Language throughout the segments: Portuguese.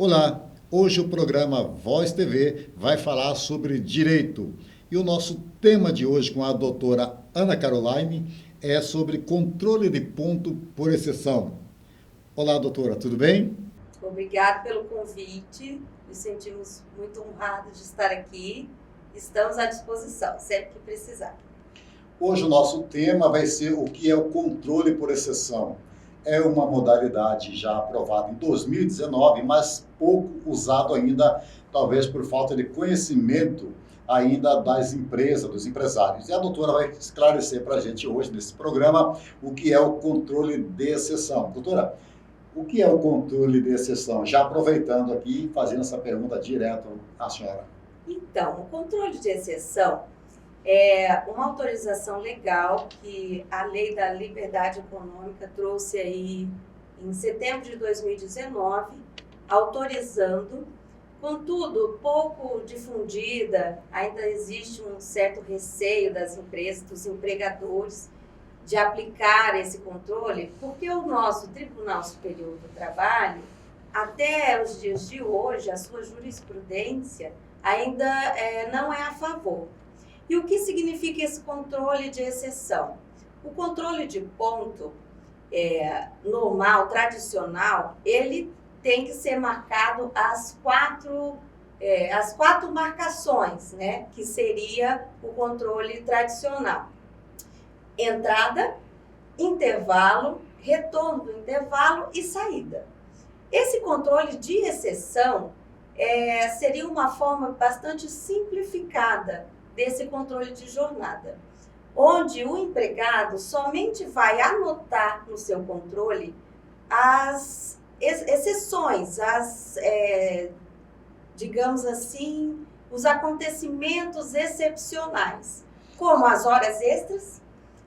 Olá, hoje o programa Voz TV vai falar sobre direito. E o nosso tema de hoje com a doutora Ana Caroline é sobre controle de ponto por exceção. Olá, doutora, tudo bem? Obrigada pelo convite, nos sentimos muito honrados de estar aqui. Estamos à disposição, sempre que precisar. Hoje o nosso tema vai ser o que é o controle por exceção. É uma modalidade já aprovada em 2019, mas pouco usado ainda, talvez por falta de conhecimento ainda das empresas, dos empresários. E a doutora vai esclarecer para a gente hoje, nesse programa, o que é o controle de exceção. Doutora, o que é o controle de exceção? Já aproveitando aqui, fazendo essa pergunta direto à senhora. Então, o controle de exceção é uma autorização legal que a Lei da Liberdade Econômica trouxe aí em setembro de 2019, autorizando, contudo, pouco difundida, ainda existe um certo receio das empresas, dos empregadores, de aplicar esse controle, porque o nosso Tribunal Superior do Trabalho, até os dias de hoje, a sua jurisprudência ainda não é a favor. E o que significa esse controle de exceção? O controle de ponto normal, tradicional, ele tem que ser marcado as quatro marcações, né? Que seria o controle tradicional. Entrada, intervalo, retorno do intervalo e saída. Esse controle de exceção seria uma forma bastante simplificada desse controle de jornada, onde o empregado somente vai anotar no seu controle as exceções, digamos assim, os acontecimentos excepcionais, como as horas extras,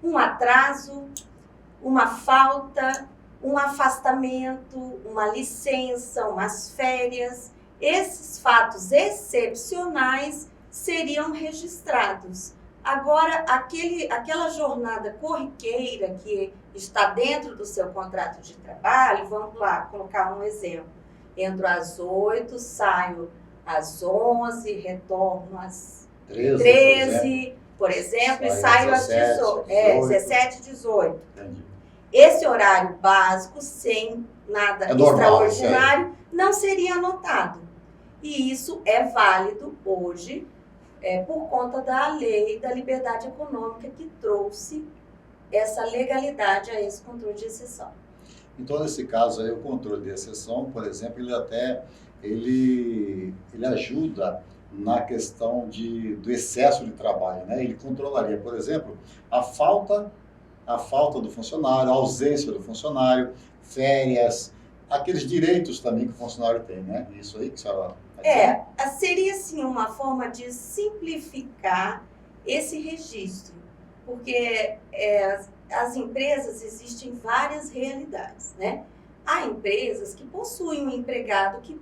um atraso, uma falta, um afastamento, uma licença, umas férias. Esses fatos excepcionais seriam registrados. Agora, aquela jornada corriqueira que está dentro do seu contrato de trabalho, vamos lá, colocar um exemplo. Entro às 8, saio às 11, retorno às 13, por exemplo, e saio às 17, 18. Entendi. Esse horário básico, sem nada extraordinário, não seria anotado. E isso é válido hoje, por conta da Lei da Liberdade Econômica, que trouxe essa legalidade a esse controle de exceção. Então, nesse caso aí, o controle de exceção, por exemplo, ele ajuda na questão do excesso de trabalho, né? Ele controlaria, por exemplo, a falta do funcionário, a ausência do funcionário, férias, aqueles direitos também que o funcionário tem, né? Isso aí que a senhora... Seria assim uma forma de simplificar esse registro, porque as empresas existem várias realidades, né? Há empresas que possuem um empregado que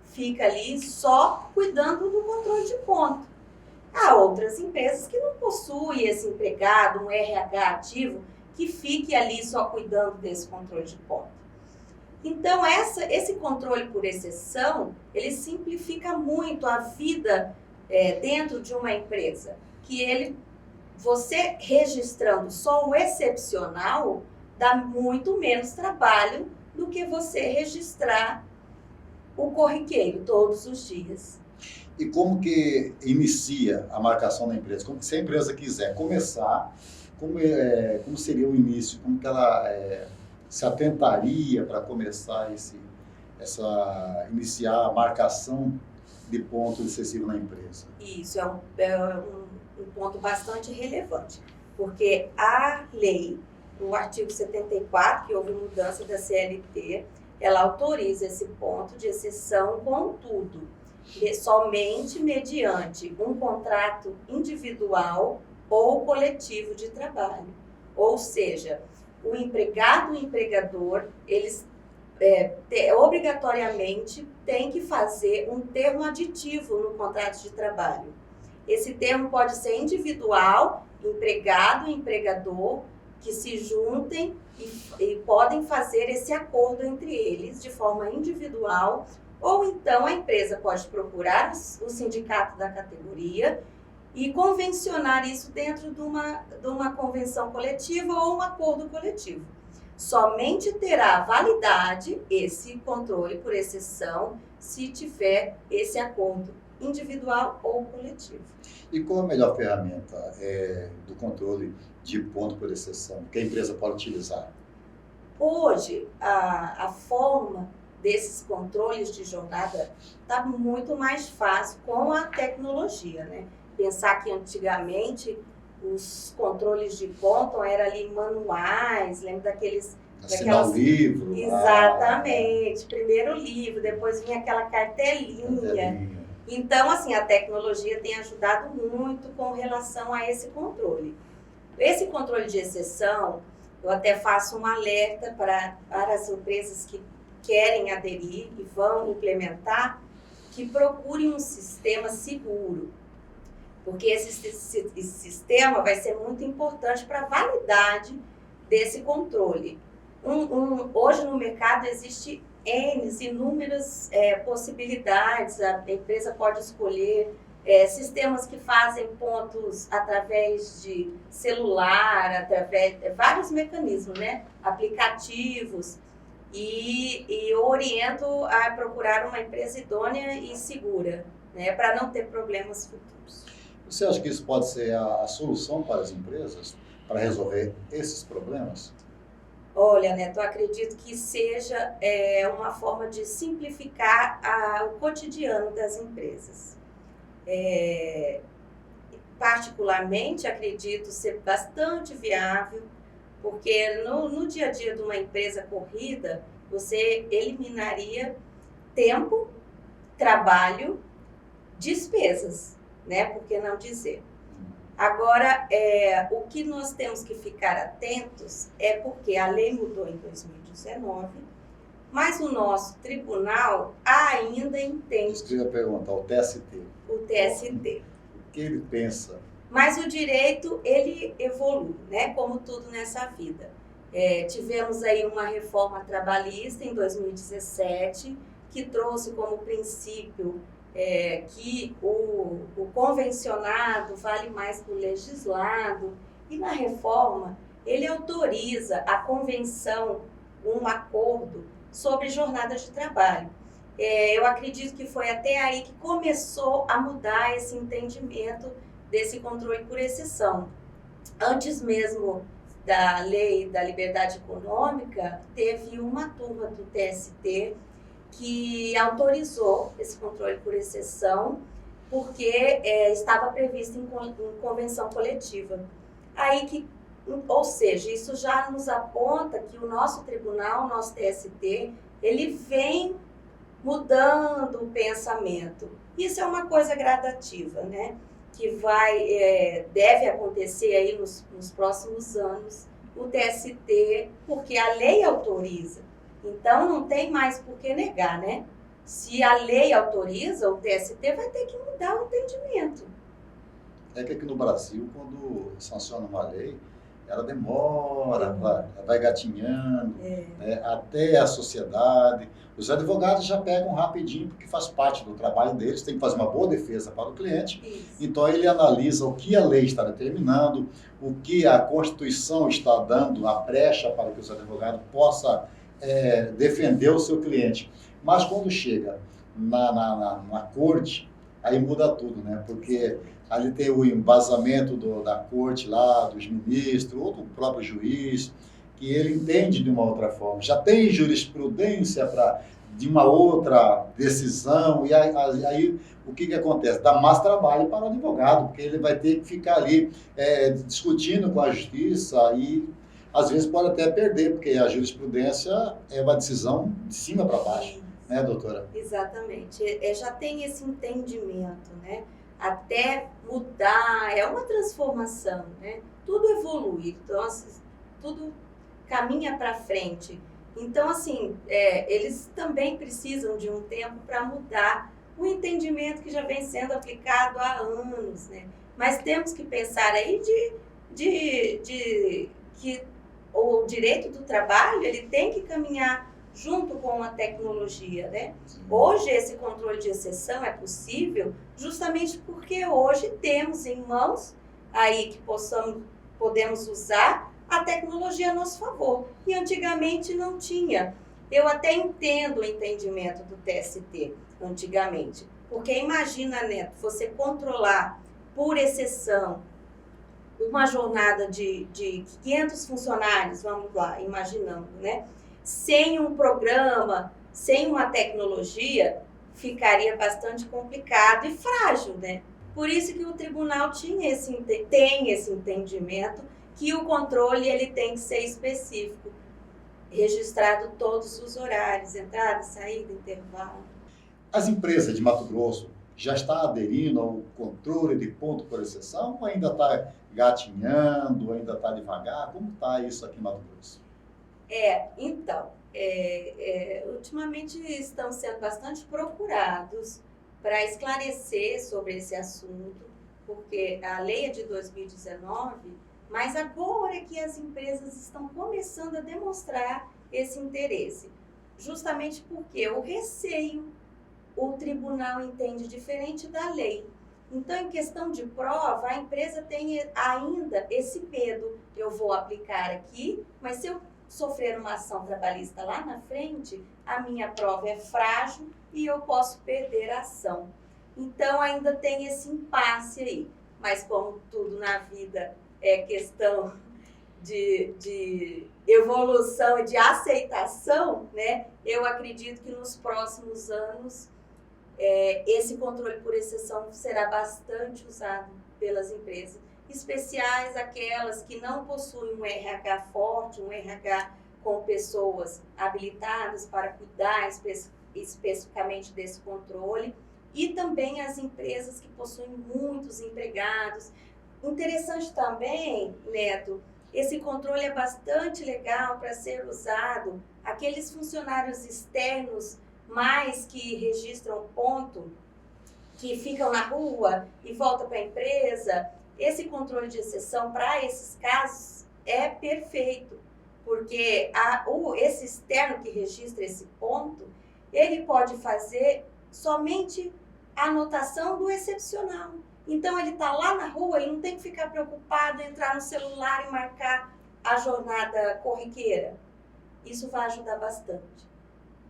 fica ali só cuidando do controle de ponto. Há outras empresas que não possuem esse empregado, um RH ativo, que fique ali só cuidando desse controle de ponto. Então, esse controle por exceção, ele simplifica muito a vida dentro de uma empresa. Que você registrando só o excepcional, dá muito menos trabalho do que você registrar o corriqueiro todos os dias. E como que inicia a marcação da empresa? Como que, se a empresa quiser começar, como seria o início? Como que ela se atentaria para começar iniciar a marcação de ponto excessivo na empresa? Isso é um ponto bastante relevante, porque a lei, no artigo 74, que houve mudança da CLT, ela autoriza esse ponto de exceção, contudo, somente mediante um contrato individual ou coletivo de trabalho. Ou seja, o empregado e o empregador, eles obrigatoriamente têm que fazer um termo aditivo no contrato de trabalho. Esse termo pode ser individual, empregado e empregador, que se juntem e podem fazer esse acordo entre eles de forma individual Ou então a empresa pode procurar o sindicato da categoria e convencionar isso dentro de uma convenção coletiva ou um acordo coletivo. Somente terá validade esse controle por exceção se tiver esse acordo individual ou coletivo. E qual a melhor ferramenta do controle de ponto por exceção que a empresa pode utilizar? Hoje, a forma desses controles de jornada está muito mais fácil com a tecnologia, né? Pensar que antigamente os controles de ponto eram ali manuais, lembra daqueles... Assinar o livro. Exatamente, primeiro o livro, depois vinha aquela cartelinha. Então, assim, a tecnologia tem ajudado muito com relação a esse controle. Esse controle de exceção, eu até faço um alerta para as empresas que querem aderir e vão implementar, que procurem um sistema seguro. Porque esse sistema vai ser muito importante para a validade desse controle. Hoje no mercado existe inúmeras possibilidades, a empresa pode escolher sistemas que fazem pontos através de celular, através de vários mecanismos, né? Aplicativos, e eu oriento a procurar uma empresa idônea e segura, né? Para não ter problemas futuros. Você acha que isso pode ser a solução para as empresas, para resolver esses problemas? Olha, Neto, eu acredito que seja uma forma de simplificar o cotidiano das empresas. Particularmente, acredito ser bastante viável, porque no dia a dia de uma empresa corrida, você eliminaria tempo, trabalho, despesas, né? Por que não dizer? Agora, o que nós temos que ficar atentos é porque a lei mudou em 2019, mas o nosso tribunal ainda entende... Isso que eu ia perguntar, o TST. O TST. O que ele pensa? Mas o direito, ele evolui, né? Como tudo nessa vida. Tivemos aí uma reforma trabalhista em 2017, que trouxe como princípio que o convencionado vale mais que o legislado, e na reforma ele autoriza a convenção, um acordo sobre jornada de trabalho. Eu acredito que foi até aí que começou a mudar esse entendimento desse controle por exceção. Antes mesmo da lei da liberdade econômica, teve uma turma do TST que autorizou esse controle por exceção, porque estava previsto em convenção coletiva. Ou seja, isso já nos aponta que o nosso tribunal, o nosso TST, ele vem mudando o pensamento. Isso é uma coisa gradativa, né? Que deve acontecer aí nos próximos anos, o TST, porque a lei autoriza. Então, não tem mais por que negar, né? Se a lei autoriza, o TST vai ter que mudar o entendimento. É que aqui no Brasil, quando sanciona uma lei, ela demora, vai gatinhando, né, até a sociedade. Os advogados já pegam rapidinho, porque faz parte do trabalho deles, tem que fazer uma boa defesa para o cliente. Isso. Então, ele analisa o que a lei está determinando, o que a Constituição está dando a brecha para que os advogados possam defender o seu cliente. Mas quando chega na corte, aí muda tudo, né? Porque ali tem o embasamento da corte lá, dos ministros, ou do próprio juiz, que ele entende de uma outra forma. Já tem jurisprudência de uma outra decisão, e aí o que acontece? Dá mais trabalho para o advogado, porque ele vai ter que ficar ali discutindo com a justiça e às vezes pode até perder, porque a jurisprudência é uma decisão de cima para baixo, né, doutora? Exatamente. Já tem esse entendimento, né? Até mudar, é uma transformação, né? Tudo evolui, então, tudo caminha para frente. Então, assim, eles também precisam de um tempo para mudar o entendimento que já vem sendo aplicado há anos, né? Mas temos que pensar aí que o direito do trabalho, ele tem que caminhar junto com a tecnologia, né? Hoje esse controle de exceção é possível justamente porque hoje temos em mãos aí que podemos usar a tecnologia a nosso favor. E antigamente não tinha. Eu até entendo o entendimento do TST antigamente, porque imagina, Neto, você controlar por exceção uma jornada de 500 funcionários, vamos lá, imaginando, né? Sem um programa, sem uma tecnologia, ficaria bastante complicado e frágil, né? Por isso que o tribunal tem esse entendimento que o controle ele tem que ser específico, registrado todos os horários, entrada, saída, intervalo. As empresas de Mato Grosso já estão aderindo ao controle de ponto por exceção ou ainda está gatinhando, ainda está devagar? Como está isso aqui em Mato Grosso? Ultimamente estão sendo bastante procurados para esclarecer sobre esse assunto, porque a lei é de 2019, mas agora é que as empresas estão começando a demonstrar esse interesse, justamente porque o receio, o tribunal entende diferente da lei. Então, em questão de prova, a empresa tem ainda esse medo. Eu vou aplicar aqui, mas se eu sofrer uma ação trabalhista lá na frente, a minha prova é frágil e eu posso perder a ação. Então, ainda tem esse impasse aí. Mas como tudo na vida é questão de evolução e de aceitação, né? Eu acredito que nos próximos anos esse controle por exceção será bastante usado pelas empresas, especiais aquelas que não possuem um RH forte, um RH com pessoas habilitadas para cuidar especificamente desse controle, e também as empresas que possuem muitos empregados. Interessante também, Neto, esse controle é bastante legal para ser usado aqueles funcionários externos, mais que registram ponto, que ficam na rua e voltam para a empresa. Esse controle de exceção para esses casos é perfeito, porque esse externo que registra esse ponto, ele pode fazer somente a anotação do excepcional. Então, ele está lá na rua, ele não tem que ficar preocupado em entrar no celular e marcar a jornada corriqueira. Isso vai ajudar bastante.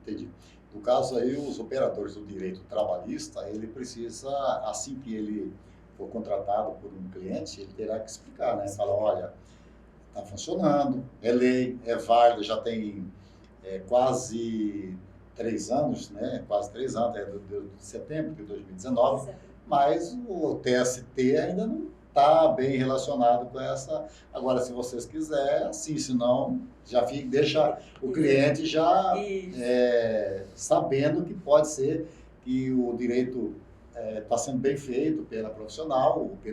Entendi. No caso aí, os operadores do direito trabalhista, ele precisa, assim que ele for contratado por um cliente, ele terá que explicar, né? Falar, olha, está funcionando, é lei, é válido, já tem quase 3 anos, né? Quase 3 anos, de setembro de 2019, exatamente. Mas o TST ainda não está bem relacionado com essa. Agora, se vocês quiserem, assim, senão já deixa o cliente já sabendo que pode ser que o direito está sendo bem feito pelo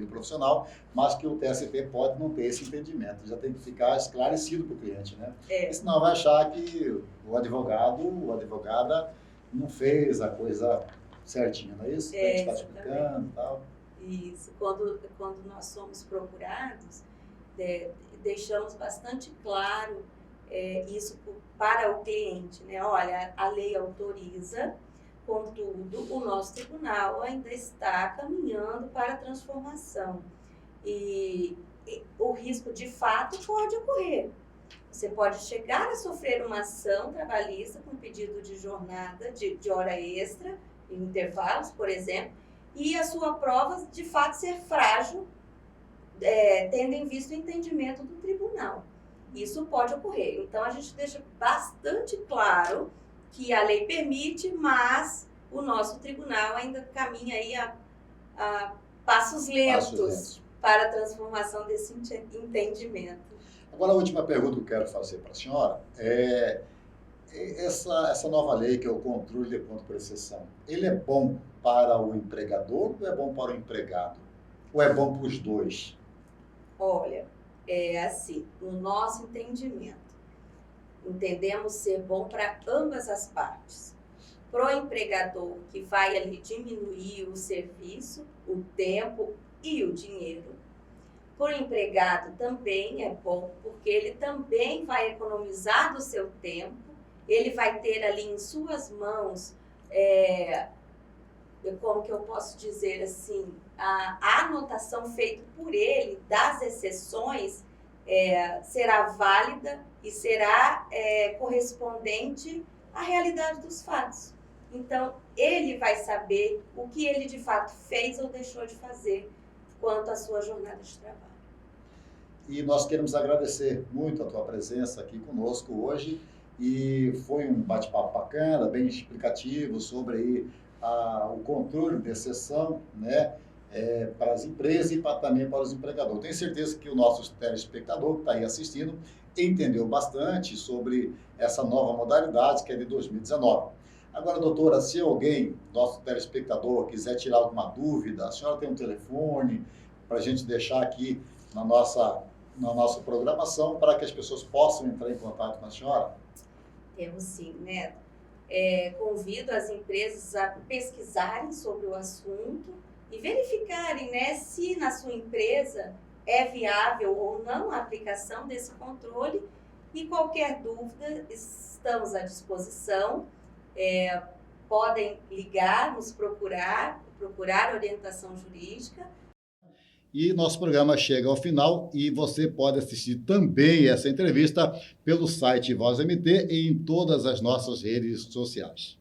profissional, mas que o TST pode não ter esse entendimento. Já tem que ficar esclarecido para o cliente, né? Senão vai achar que o advogado ou a advogada não fez a coisa certinha, não é isso? A gente está explicando e tal. Isso. Quando nós somos procurados, deixamos bastante claro isso para o cliente, né? Olha, a lei autoriza, contudo, o nosso tribunal ainda está caminhando para a transformação. E o risco, de fato, pode ocorrer. Você pode chegar a sofrer uma ação trabalhista com pedido de jornada, de hora extra, em intervalos, por exemplo, e a sua prova, de fato, ser frágil, tendo em vista o entendimento do tribunal. Isso pode ocorrer. Então, a gente deixa bastante claro que a lei permite, mas o nosso tribunal ainda caminha aí a passos lentos para a transformação desse entendimento. Agora, a última pergunta que eu quero fazer para a senhora é essa nova lei, que é o controle de ponto por exceção, ele é bom para o empregador ou é bom para o empregado? Ou é bom para os dois? Olha, é assim, no nosso entendimento, entendemos ser bom para ambas as partes. Para o empregador, que vai ali diminuir o serviço, o tempo e o dinheiro. Para o empregado também é bom, porque ele também vai economizar do seu tempo ele vai ter ali em suas mãos, como que eu posso dizer assim, a anotação feita por ele das exceções será válida e será correspondente à realidade dos fatos. Então, ele vai saber o que ele de fato fez ou deixou de fazer quanto à sua jornada de trabalho. E nós queremos agradecer muito a tua presença aqui conosco hoje, e foi um bate-papo bacana, bem explicativo sobre aí, o controle de exceção, né, para as empresas e também para os empregadores. Tenho certeza que o nosso telespectador que está aí assistindo entendeu bastante sobre essa nova modalidade que é de 2019. Agora, doutora, se alguém, nosso telespectador, quiser tirar alguma dúvida, a senhora tem um telefone para a gente deixar aqui na nossa programação para que as pessoas possam entrar em contato com a senhora? Temos sim, né? Convido as empresas a pesquisarem sobre o assunto e verificarem, né, se na sua empresa é viável ou não a aplicação desse controle, e qualquer dúvida, estamos à disposição. Podem ligar, nos procurar orientação jurídica. E nosso programa chega ao final e você pode assistir também essa entrevista pelo site Voz MT e em todas as nossas redes sociais.